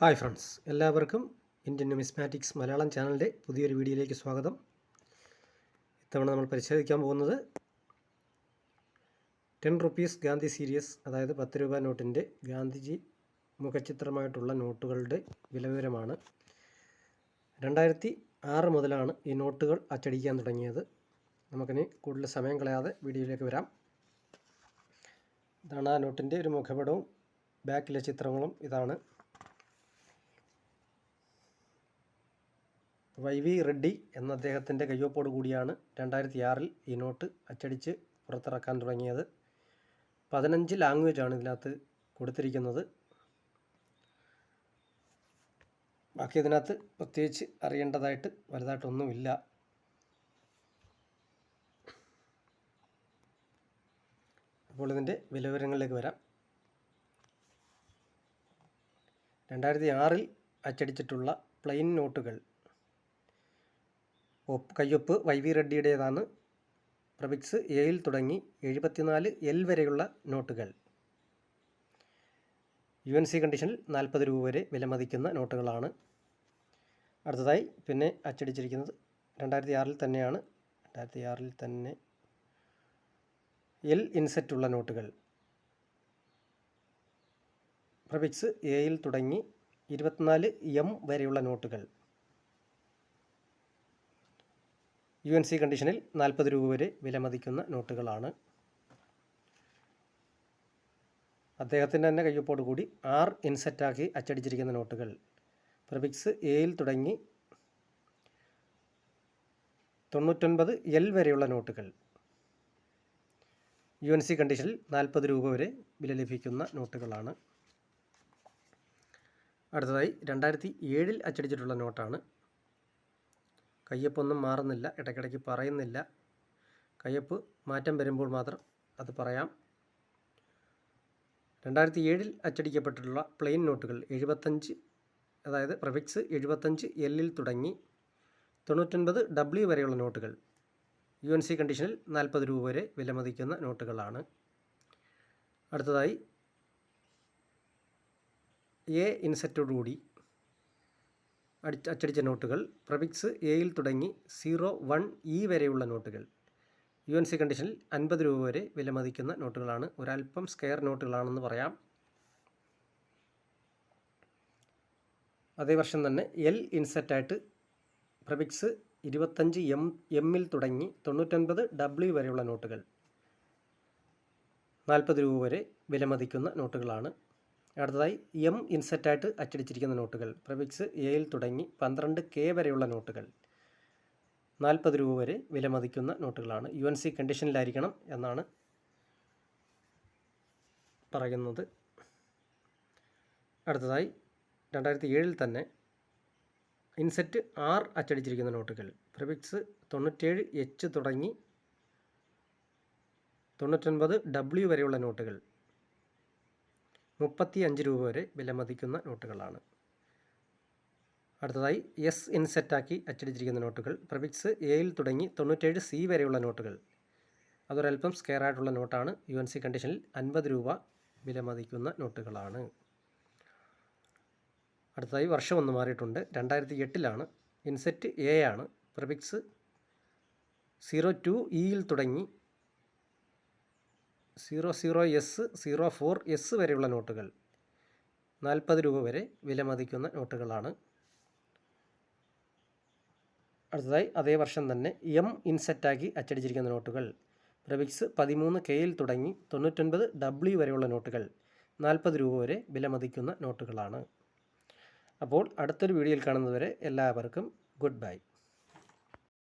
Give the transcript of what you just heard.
Hi friends, എല്ലാവർക്കും Indian numismatics Malayalam ചാനലിൻ്റെ പുതിയൊരു വീഡിയോയിലേക്ക് സ്വാഗതം. ഇത്തവണ നമ്മൾ പരിശോധിക്കാൻ പോകുന്നത് 10 റുപ്പീസ് ഗാന്ധി സീരീസ്, അതായത് 10 രൂപ നോട്ടിൻ്റെ ഗാന്ധിജി മുഖചിത്രമായിട്ടുള്ള നോട്ടുകളുടെ വിലവിവരമാണ്. 2006 മുതലാണ് ഈ നോട്ടുകൾ അച്ചടിക്കാൻ തുടങ്ങിയത്. നമുക്കിനി കൂടുതൽ സമയം കളയാതെ വീഡിയോയിലേക്ക് വരാം. ഇതാണ് ആ നോട്ടിൻ്റെ ഒരു മുഖപടവും ബാക്കിലെ ചിത്രങ്ങളും ഇതാണ്. YV റെഡ്ഡി എന്ന അദ്ദേഹത്തിൻ്റെ കയ്യൊപ്പോട് കൂടിയാണ് 2006 ഈ നോട്ട് അച്ചടിച്ച് പുറത്തിറക്കാൻ തുടങ്ങിയത്. 15 ലാംഗ്വേജാണ് ഇതിനകത്ത് കൊടുത്തിരിക്കുന്നത്. ബാക്കി ഇതിനകത്ത് പ്രത്യേകിച്ച് അറിയേണ്ടതായിട്ട് വലുതായിട്ടൊന്നുമില്ല. അപ്പോൾ ഇതിൻ്റെ വിലവിവരങ്ങളിലേക്ക് വരാം. 2006 അച്ചടിച്ചിട്ടുള്ള പ്ലെയിൻ നോട്ടുകൾ. കയ്യൊപ്പ് YV റെഡ്ഡിയുടേതാണ്. പ്രഫിക്സ് എയിൽ തുടങ്ങി 74 L വരെയുള്ള നോട്ടുകൾ. UNC കണ്ടീഷനിൽ 40 രൂപ വരെ വിലമതിക്കുന്ന നോട്ടുകളാണ്. അടുത്തതായി പിന്നെ അച്ചടിച്ചിരിക്കുന്നത് 2006 തന്നെയാണ്. 2006 തന്നെ L ഇൻസെറ്റുള്ള നോട്ടുകൾ. പ്രഫിക്സ് എയിൽ തുടങ്ങി 24 M വരെയുള്ള നോട്ടുകൾ. UNC കണ്ടീഷനിൽ 40 രൂപ വരെ വിലമതിക്കുന്ന നോട്ടുകളാണ്. അദ്ദേഹത്തിൻ്റെ തന്നെ കയ്യൊപ്പോട് കൂടി R ഇൻസെറ്റാക്കി അച്ചടിച്ചിരിക്കുന്ന നോട്ടുകൾ. പ്രഫിക്സ് എയിൽ തുടങ്ങി 99 L വരെയുള്ള നോട്ടുകൾ. UNC കണ്ടീഷനിൽ 40 രൂപ വരെ വില ലഭിക്കുന്ന നോട്ടുകളാണ്. അടുത്തതായി 2007 അച്ചടിച്ചിട്ടുള്ള നോട്ടാണ്. കയ്യൊപ്പൊന്നും മാറുന്നില്ല, ഇടയ്ക്കിടയ്ക്ക് പറയുന്നില്ല. കയ്യൊപ്പ് മാറ്റം വരുമ്പോൾ മാത്രം അത് പറയാം. 2007 അച്ചടിക്കപ്പെട്ടിട്ടുള്ള പ്ലെയിൻ നോട്ടുകൾ 75, അതായത് പ്രഫിക്സ് 75 L തുടങ്ങി 99 W വരെയുള്ള നോട്ടുകൾ. UNC കണ്ടീഷനിൽ 40 രൂപ വരെ വിലമതിക്കുന്ന നോട്ടുകളാണ്. അടുത്തതായി A ഇൻസെറ്റോടുകൂടി അച്ചടിച്ച നോട്ടുകൾ. പ്രഫിക്സ് എയിൽ തുടങ്ങി 01 E വരെയുള്ള നോട്ടുകൾ. UNC കണ്ടീഷനിൽ 50 രൂപ വരെ വിലമതിക്കുന്ന നോട്ടുകളാണ്. ഒരൽപ്പം സ്കെയർ നോട്ടുകളാണെന്ന് പറയാം. അതേ വർഷം തന്നെ L ഇൻസെറ്റായിട്ട് പ്രഫിക്സ് 25 M തുടങ്ങി 99 W വരെയുള്ള നോട്ടുകൾ. 40 രൂപ വരെ വിലമതിക്കുന്ന നോട്ടുകളാണ്. അടുത്തതായി M ഇൻസെറ്റായിട്ട് അച്ചടിച്ചിരിക്കുന്ന നോട്ടുകൾ. പ്രഫിക്സ് എയിൽ തുടങ്ങി 12 K വരെയുള്ള നോട്ടുകൾ. 40 രൂപ വരെ വിലമതിക്കുന്ന നോട്ടുകളാണ്. UNC കണ്ടീഷനിലായിരിക്കണം എന്നാണ് പറയുന്നത്. അടുത്തതായി 2007 തന്നെ ഇൻസെറ്റ് R അച്ചടിച്ചിരിക്കുന്ന നോട്ടുകൾ. പ്രഫിക്സ് 97 H തുടങ്ങി 99 W വരെയുള്ള നോട്ടുകൾ. 35 രൂപ വരെ വിലമതിക്കുന്ന നോട്ടുകളാണ്. അടുത്തതായി S ഇൻസെറ്റാക്കി അച്ചടിച്ചിരിക്കുന്ന നോട്ടുകൾ. പ്രഫിക്സ് എയിൽ തുടങ്ങി 97 C വരെയുള്ള നോട്ടുകൾ. അതൊരൽപ്പം സ്കെയർ ആയിട്ടുള്ള നോട്ടാണ്. UNC കണ്ടീഷനിൽ 50 രൂപ വിലമതിക്കുന്ന നോട്ടുകളാണ്. അടുത്തതായി വർഷം ഒന്ന് മാറിയിട്ടുണ്ട്. 2008 ഇൻസെറ്റ് A ആണ്. പ്രഫിക്സ് 02 E തുടങ്ങി 00S 04S വരെയുള്ള നോട്ടുകൾ. 40 രൂപ വരെ വിലമതിക്കുന്ന നോട്ടുകളാണ്. അടുത്തതായി അതേ വർഷം തന്നെ M ഇൻസെറ്റാക്കി അച്ചടിച്ചിരിക്കുന്ന നോട്ടുകൾ. പ്രഫിക്സ് 13 K തുടങ്ങി 99 W വരെയുള്ള നോട്ടുകൾ. 40 രൂപ വരെ വിലമതിക്കുന്ന നോട്ടുകളാണ്. അപ്പോൾ അടുത്തൊരു വീഡിയോയിൽ കാണുന്നതുവരെ എല്ലാവർക്കും ഗുഡ് ബൈ.